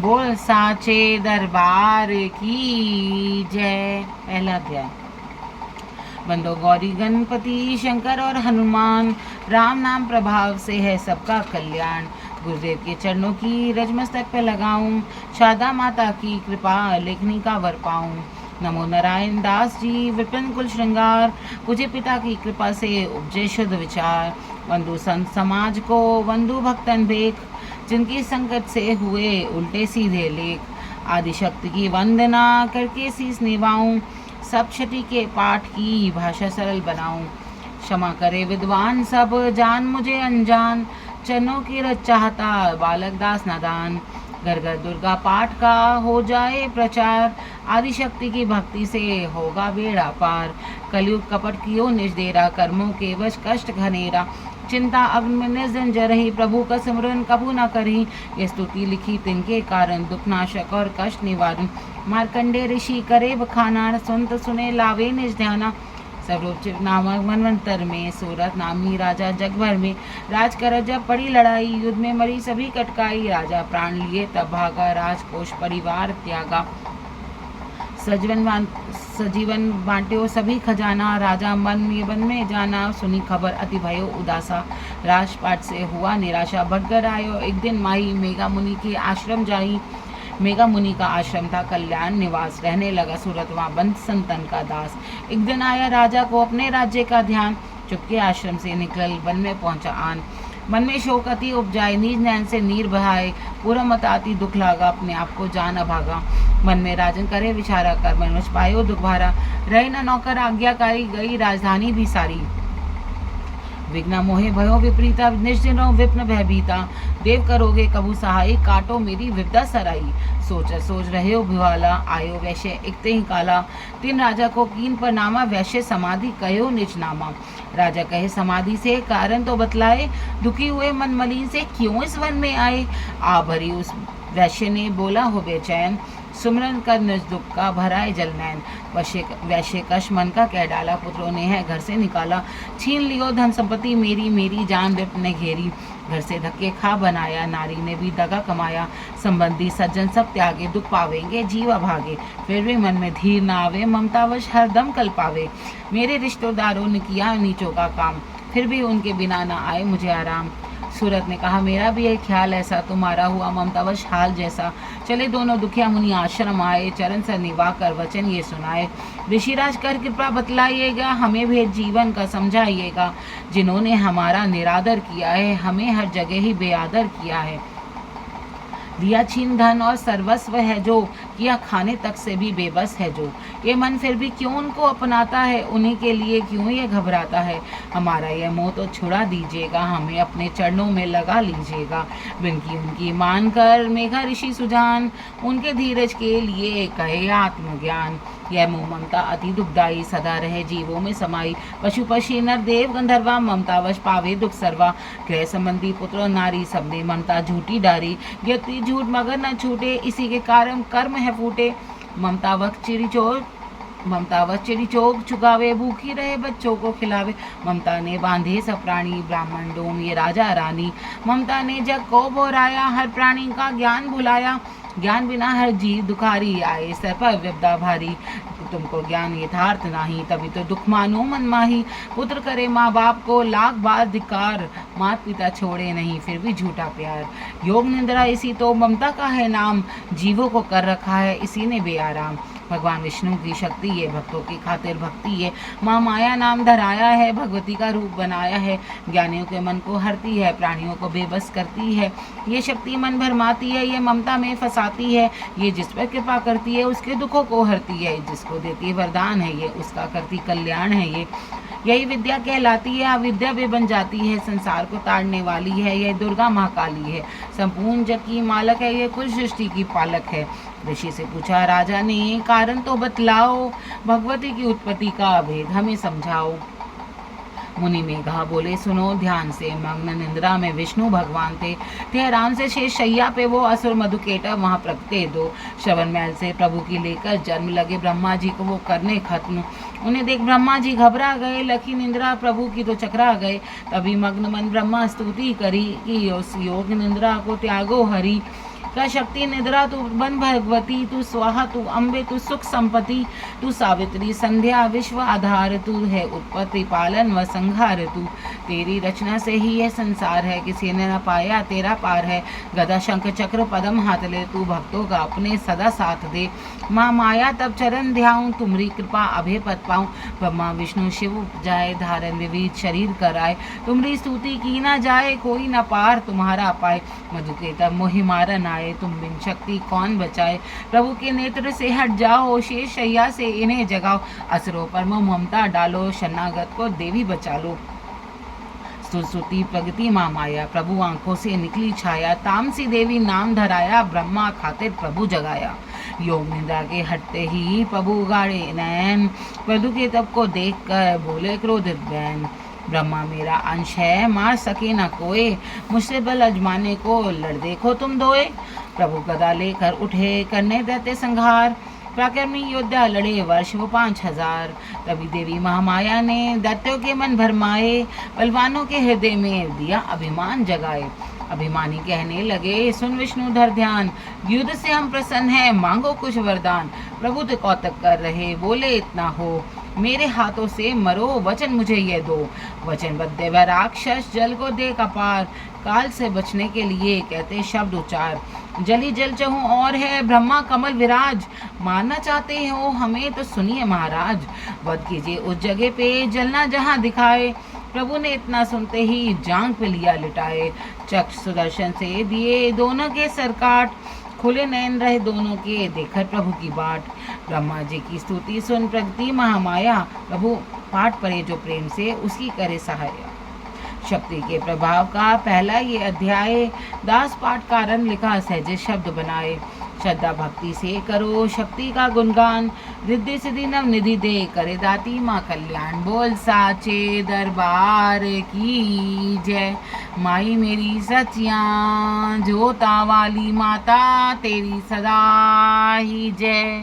बोल साचे दरबार की जय। पहला अध्याय। बंदो गौरी गणपति शंकर और हनुमान, राम नाम प्रभाव से है सबका कल्याण। गुरुदेव के चरणों की रज मस्तक पे लगाऊं, शारदा माता की कृपा लेखनी का वर पाऊं। नमो नारायण दास जी विपिन कुल श्रृंगार, पूजे पिता की कृपा से उपजे शुद्ध विचार। बंधु संत समाज को बंधु भक्तन भेख, जिनकी संकट से हुए उल्टे सीधे लेख। आदिशक्ति की वंदना करके शीस निभाऊं, सप्तशती के पाठ की भाषा सरल बनाऊं। क्षमा करे विद्वान सब, जान मुझे अनजान, चरणों की रज चाहता बालक दास नादान। घर घर दुर्गा पाठ का हो जाए प्रचार, आदिशक्ति की भक्ति से होगा बेड़ा पार। कलयुग कपट कियो निज डेरा, कर्मों के वश कष्ट घनेरा। चिंता अग्नि में निर्जन जरही, प्रभु का सिमरन कबू न करही। ये स्तुति लिखी तिनके कारण, दुख नाशक और कष्ट निवारण। मार्कंडे ऋषि करे बखाना, सुनत सुने लावे निज ध्याना। सर्वोच्च नामक मनवंतर में, सूरत नामी राजा जग भर में। राज कर जब पड़ी लड़ाई, युद्ध में मरी सभी कटकाई। राजा प्राण लिए तब भागा, राजकोष परिवार त्यागा। सजीवन बांट्यो सभी खजाना, राजा मन में जाना। सुनी खबर अति भयो उदासा, राजपाट से हुआ निराशा। भटकर आयो एक दिन माही, मेघा मुनि के आश्रम जाई। मेघा मुनि का आश्रम था कल्याण निवास, रहने लगा सूरत वहाँ बंद संतन का दास। एक दिन आया राजा को अपने राज्य का ध्यान, चुपके आश्रम से निकल वन में पहुंचा आन। मन में शोक अति उपजाए, नीज नैन से नीर बहाए। पूरा मत आती दुख लागा, अपने आप को जान अभागा। मन में राजन करे विचारा, कर मनुष्य पायो दुख भारा। रहे न नौकर आज्ञाकारी, गई राजधानी भी सारी। विघ्न मोहे भयो विपरीता, निश्चिनो विप्न भयभीता। देव करोगे कबू सहाय, काटो मेरी विपदा सराई। सोच रहे हो भिवाला, आयो वैश्य इकते ही काला। तीन राजा को कीन पर नामा, वैश्य समाधि कहो निज नामा। राजा कहे समाधि से कारण तो बतलाए, दुखी हुए मन मलिन से क्यों इस वन में आए। आ भरी उस वैश्य ने बोला हो बेचैन, सुमरन कर निज दुख का भराए जल नैन। वैश्य कश मन का कह डाला, पुत्रों ने है घर से निकाला। छीन लियो धन संपत्ति मेरी, मेरी जान विप्त ने घेरी। घर से धक्के खा बनाया, नारी ने भी दगा कमाया। संबंधी सज्जन सब त्यागे, दुख पावेंगे जीव अभागे। फिर भी मन में धीर न आवे, ममतावश हरदम कल पावे। मेरे रिश्तेदारों ने किया नीचों का काम, फिर भी उनके बिना न आए मुझे आराम। सूरत ने कहा मेरा भी एक ख्याल ऐसा, तुम्हारा हुआ ममतावश हाल जैसा। चले दोनों दुखिया मुनि आश्रम आए, चरण सर निभा कर वचन ये सुनाए। ऋषिराज कर कृपा बतलाइएगा, हमें भी जीवन का समझाइएगा। जिन्होंने हमारा निरादर किया है, हमें हर जगह ही बेआदर किया है। दिया छीन धन और सर्वस्व है जो, किया खाने तक से भी बेबस है जो। ये मन फिर भी क्यों उनको अपनाता है, उन्हीं के लिए क्यों ये घबराता है। हमारा यह मोह तो छुड़ा दीजिएगा, हमें अपने चरणों में लगा लीजिएगा। विनती उनकी मान कर मेघा ऋषि सुजान, उनके धीरज के लिए कहे आत्मज्ञान। यह मोह ममता अति दुखदाई, सदा रहे जीवों में समाई। पशु पक्षी नर देव गंधर्वा, ममतावश पावे दुख सर्वा। गृह संबंधी पुत्र और नारी, सबने ममता झूठी डारी। यति झूठ मगर न छूटे, इसी के कारण कर्म है फूटे। ममतावश चिड़ी चोक चुकावे, भूखी रहे बच्चों को खिलावे। ममता ने बांधे सब प्राणी, ब्राह्मण डोम ये राजा रानी। ममता ने जग को बोराया, हर प्राणी का ज्ञान भुलाया। ज्ञान बिना हर जीव दुखारी, आए सर पर विपदा भारी। तुमको ज्ञान यथार्थ नाही, तभी तो दुख मानो मन माही। पुत्र करे माँ बाप को लाख बार धिक्कार, माता पिता छोड़े नहीं फिर भी झूठा प्यार। योग निंद्रा इसी तो ममता का है नाम, जीवों को कर रखा है इसी ने बेआराम। भगवान विष्णु की शक्ति है, भक्तों की खातिर भक्ति है। माँ माया नाम धराया है, भगवती का रूप बनाया है। ज्ञानियों के मन को हरती है, प्राणियों को बेबस करती है। ये शक्ति मन भरमाती है, ये ममता में फंसाती है। ये जिस पर कृपा करती है उसके दुखों को हरती है। जिसको देती है वरदान है ये, उसका करती कल्याण है ये। यही विद्या कहलाती है, अविद्या भी बन जाती है। संसार को ताड़ने वाली है, यह दुर्गा महाकाली है। संपूर्ण जग की मालक है, ये कुल सृष्टि की पालक है। ऋषि से पूछा राजा ने, कारण तो बतलाओ, भगवती की उत्पत्ति का भेद हमें समझाओ। मुनि मेघा बोले सुनो ध्यान से, मग्न निंद्रा में विष्णु भगवान थे राम से शेष शैया पे वो असुर मधुकेटा वहाँ प्रगटे दो। श्रवण महल से प्रभु की लेकर जन्म लगे ब्रह्मा जी को वो करने खत्म। उन्हें देख ब्रह्मा जी घबरा गए, लखी निंद्रा प्रभु की तो चकरा गए। तभी मग्न मन ब्रह्मा स्तुति करी कि उस योग निंद्रा को त्यागो हरि। का शक्ति निद्रा तू बन भगवती, तू स्वाहा तू अम्बे, तू सुख संपत्ति, तू सावित्री संध्या विश्व आधार, तू है उत्पत्ति पालन व संहार, तू तेरी रचना से ही यह संसार है, किसी ने न पाया तेरा पार है। गदा शंख चक्र पदम हाथ ले, तू भक्तों का अपने सदा साथ दे। माँ माया तब चरण ध्याऊं, तुम्हारी कृपा अभय पद पाऊं। ब्रह्मा विष्णु शिव उपजाए, धारण विविध शरीर कराए। तुम्हारी स्तुति की ना जाए, कोई न पार तुम्हारा पाए। मधु के तब मोहि मारन आए, तुम बिन शक्ति कौन बचाए। प्रभु के नेत्र से हट जाओ, शेष शैया से इन्हें जगाओ। असुरों पर मोह ममता डालो, शरणागत को देवी बचा लो। स्तुति प्रगति माँ माया, प्रभु आंखों से निकली छाया। तामसी देवी नाम धराया, ब्रह्मा खातिर प्रभु जगाया। योग निंदा के हटते ही प्रभु गाड़े नैन, प्रभु के तप को देख कर बोले क्रोधित बैन। ब्रह्मा मेरा अंश है, मार सके न कोई, मुझसे बल अजमाने को लड़ देखो तुम दोए। प्रभु गदा लेकर उठे, करने देते संहार। पराक्रमी योद्धा लड़े वर्ष वो 5000। तभी देवी महामाया ने दैत्यों के मन भरमाए, बलवानों के हृदय में दिया अभिमान जगाए। अभिमानी कहने लगे सुन विष्णुधर ध्यान, युद्ध से हम प्रसन्न हैं, मांगो कुछ वरदान। प्रभु तो कौतक कर रहे, बोले इतना हो, मेरे हाथों से मरो, वचन मुझे ये दो। वचनबद्ध वह राक्षस जल को दे कपार, काल से बचने के लिए कहते शब्द उच्चार। जली जल चहूँ और है ब्रह्मा कमल विराज, मारना चाहते हो हमें तो सुनिए महाराज। वध कीजिए उस जगह पे, जलना जहाँ दिखाए। प्रभु ने इतना सुनते ही जांग पे लिया लिटाए। चक्र सुदर्शन से दिए दोनों के सर काट, खुले नयन रहे दोनों के देखकर प्रभु की बाट। ब्रह्मा जी की स्तुति सुन प्रगति महामाया, प्रभु पाठ परे जो प्रेम से उसकी करे सहाया। शक्ति के प्रभाव का पहला ये अध्याय, दास पाठ कारण लिखा सहज शब्द बनाए। श्रद्धा भक्ति से करो शक्ति का गुणगान, रिद्धि सिद्धि नव निधि दे करे दाती माँ कल्याण। बोल साचे दरबार की जय, माई मेरी सचियाँ, जोता वाली माता तेरी सदा ही जय।